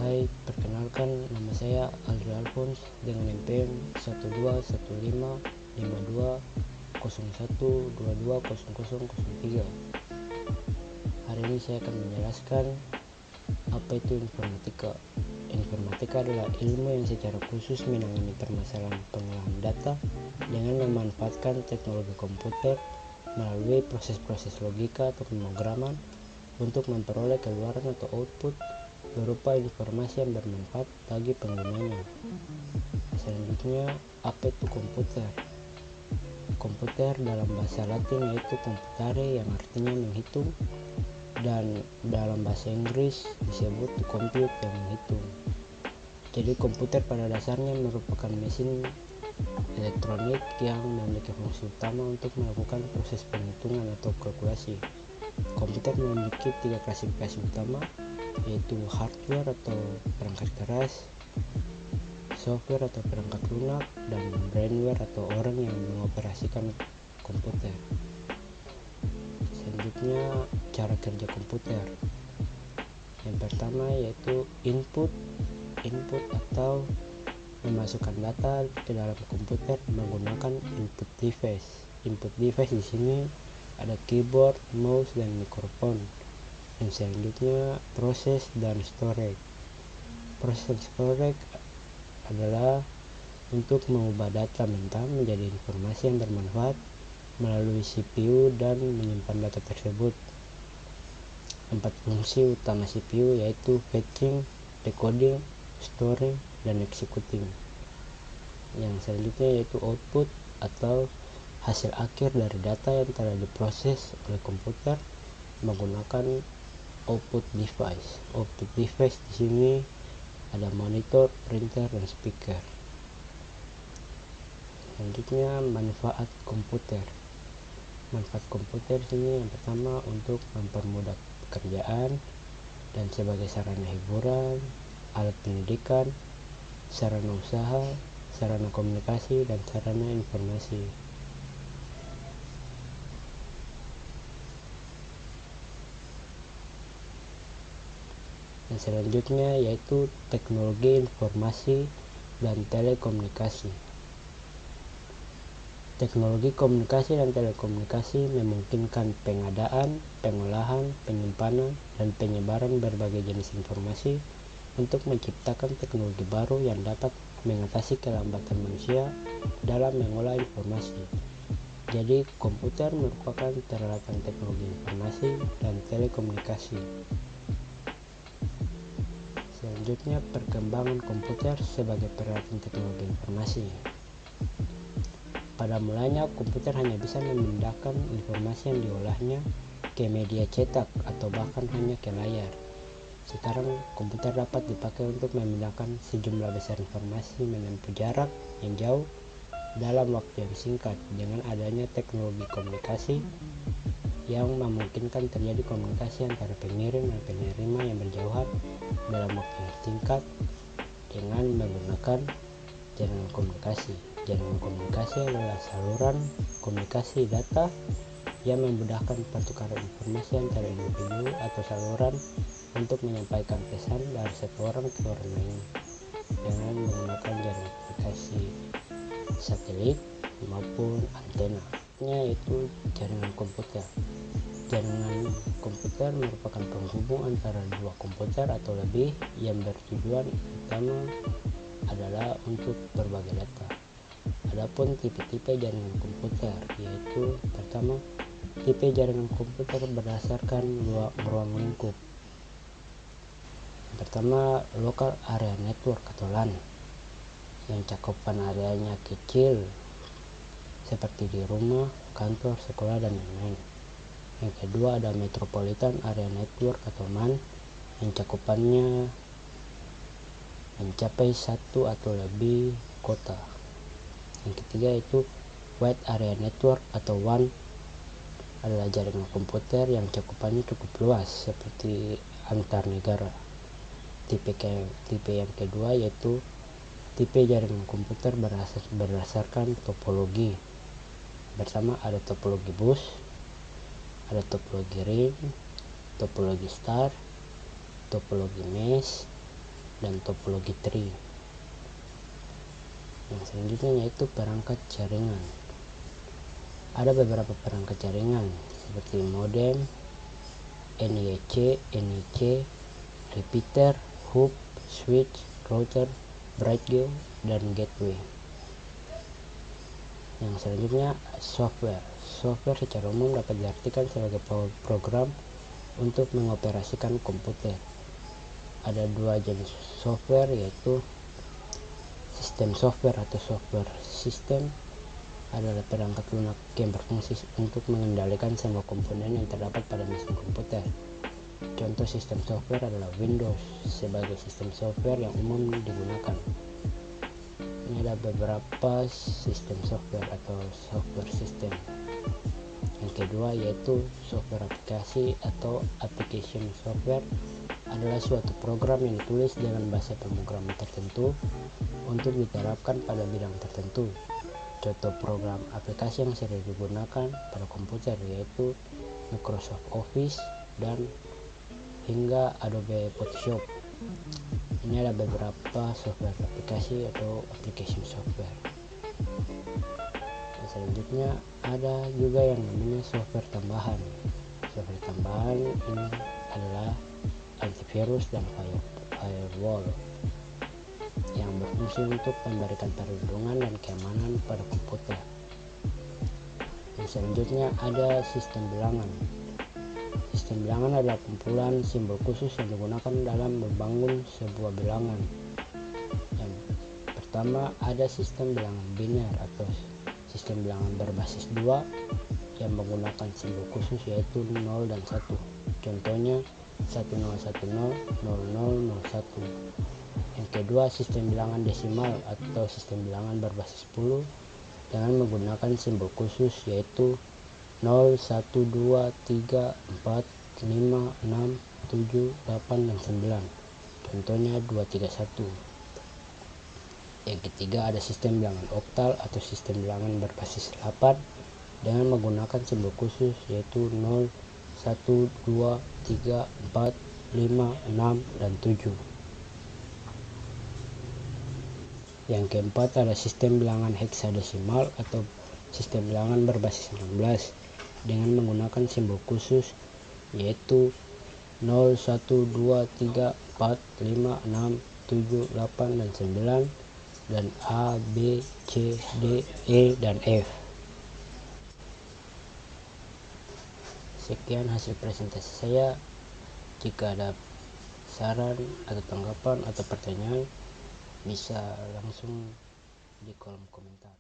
Hai, perkenalkan nama saya Aldri Alphonse dengan NPM 12155201220003. Hari ini saya akan menjelaskan apa itu informatika. Informatika adalah ilmu yang secara khusus menangani permasalahan pengolahan data dengan memanfaatkan teknologi komputer melalui proses-proses logika atau pemrograman untuk memperoleh keluaran atau output berupa informasi yang bermanfaat bagi penggunanya. Selanjutnya, apa itu komputer? Komputer dalam bahasa Latin yaitu computare yang artinya menghitung, dan dalam bahasa Inggris disebut to compute yang menghitung. Jadi komputer pada dasarnya merupakan mesin elektronik yang memiliki fungsi utama untuk melakukan proses penghitungan atau kalkulasi. Komputer memiliki 3 klasifikasi utama, yaitu hardware atau perangkat keras, software atau perangkat lunak, dan brainware atau orang yang mengoperasikan komputer. Selanjutnya, cara kerja komputer. Yang pertama yaitu input atau memasukkan data ke dalam komputer menggunakan input device. Input device di sini ada keyboard, mouse, dan mikrofon. Yang selanjutnya proses dan storage. Proses dan storage adalah untuk mengubah data mentah menjadi informasi yang bermanfaat melalui CPU dan menyimpan data tersebut. 4 fungsi utama CPU yaitu fetching, decoding, storing, dan executing. Yang selanjutnya yaitu output atau hasil akhir dari data yang telah diproses oleh komputer menggunakan output device. Output device di sini ada monitor, printer, dan speaker. Selanjutnya manfaat komputer. Manfaat komputer di sini yang pertama untuk mempermudah pekerjaan dan sebagai sarana hiburan, alat pendidikan, sarana usaha, sarana komunikasi, dan sarana informasi. Dan selanjutnya yaitu teknologi informasi dan telekomunikasi. Teknologi komunikasi dan telekomunikasi memungkinkan pengadaan, pengolahan, penyimpanan, dan penyebaran berbagai jenis informasi untuk menciptakan teknologi baru yang dapat mengatasi kelambatan manusia dalam mengolah informasi. Jadi komputer merupakan peralatan teknologi informasi dan telekomunikasi. Selanjutnya, perkembangan komputer sebagai peralatan teknologi informasi. Pada mulanya, komputer hanya bisa memindahkan informasi yang diolahnya ke media cetak atau bahkan hanya ke layar. Sekarang, komputer dapat dipakai untuk memindahkan sejumlah besar informasi menempuh jarak yang jauh dalam waktu yang singkat dengan adanya teknologi komunikasi yang memungkinkan terjadi komunikasi antara pengirim dan penerima yang berjauhan dalam waktu yang singkat dengan menggunakan jaringan komunikasi. Jaringan komunikasi adalah saluran komunikasi data yang memudahkan pertukaran informasi antara individu atau saluran untuk menyampaikan pesan dari satu orang ke orang lain dengan menggunakan jaringan komunikasi satelit maupun antena, yaitu jaringan komputer. Jaringan komputer merupakan penghubung antara dua komputer atau lebih yang bertujuan utama adalah untuk berbagi data. Adapun tipe-tipe jaringan komputer yaitu pertama, tipe jaringan komputer berdasarkan ruang lingkup. Pertama, local area network atau LAN yang cakupan areanya kecil seperti di rumah, kantor, sekolah, dan lain-lain. Yang kedua ada metropolitan area network atau MAN yang cakupannya mencapai satu atau lebih kota. Yang ketiga itu wide area network atau WAN adalah jaringan komputer yang cakupannya cukup luas seperti antar negara. Tipe yang kedua yaitu tipe jaringan komputer berdasarkan topologi. Pertama ada topologi bus, ada topologi ring, topologi star, topologi mesh, dan topologi tree. Yang selanjutnya yaitu perangkat jaringan. Ada beberapa perangkat jaringan seperti modem, NIC, repeater, hub, switch, router, bridge, dan gateway. Yang selanjutnya software. Software secara umum dapat diartikan sebagai program untuk mengoperasikan komputer. Ada dua jenis software, yaitu sistem software atau software system adalah perangkat lunak yang berfungsi untuk mengendalikan semua komponen yang terdapat pada mesin komputer. Contoh sistem software adalah Windows sebagai sistem software yang umum digunakan. Ini ada beberapa sistem software atau software system. Yang kedua yaitu software aplikasi atau application software adalah suatu program yang ditulis dengan bahasa pemrograman tertentu untuk diterapkan pada bidang tertentu. Contoh program aplikasi yang sering digunakan pada komputer yaitu Microsoft Office dan hingga Adobe Photoshop. Ini ada beberapa software aplikasi atau application software. Dan selanjutnya ada juga yang namanya software tambahan. Software tambahan ini adalah antivirus dan firewall yang berfungsi untuk memberikan perlindungan dan keamanan pada komputer. Yang selanjutnya ada sistem bilangan. Sistem bilangan adalah kumpulan simbol khusus yang digunakan dalam membangun sebuah bilangan. Yang pertama ada sistem bilangan biner atau sistem bilangan berbasis 2 yang menggunakan simbol khusus yaitu 0 dan 1. Contohnya 10100001. Yang kedua sistem bilangan desimal atau sistem bilangan berbasis 10 dengan menggunakan simbol khusus yaitu 0, 1, 2, 3, 4, 5, 6, 7, 8, dan 9. Contohnya 231. Yang ketiga ada sistem bilangan oktal atau sistem bilangan berbasis 8 dengan menggunakan simbol khusus yaitu 0, 1, 2, 3, 4, 5, 6, dan 7. Yang keempat ada sistem bilangan heksadesimal atau sistem bilangan berbasis 16 dengan menggunakan simbol khusus yaitu 0, 1, 2, 3, 4, 5, 6, 7, 8, dan 9, dan A, B, C, D, E, dan F. Sekian hasil presentasi saya. Jika ada saran atau tanggapan atau pertanyaan bisa langsung di kolom komentar.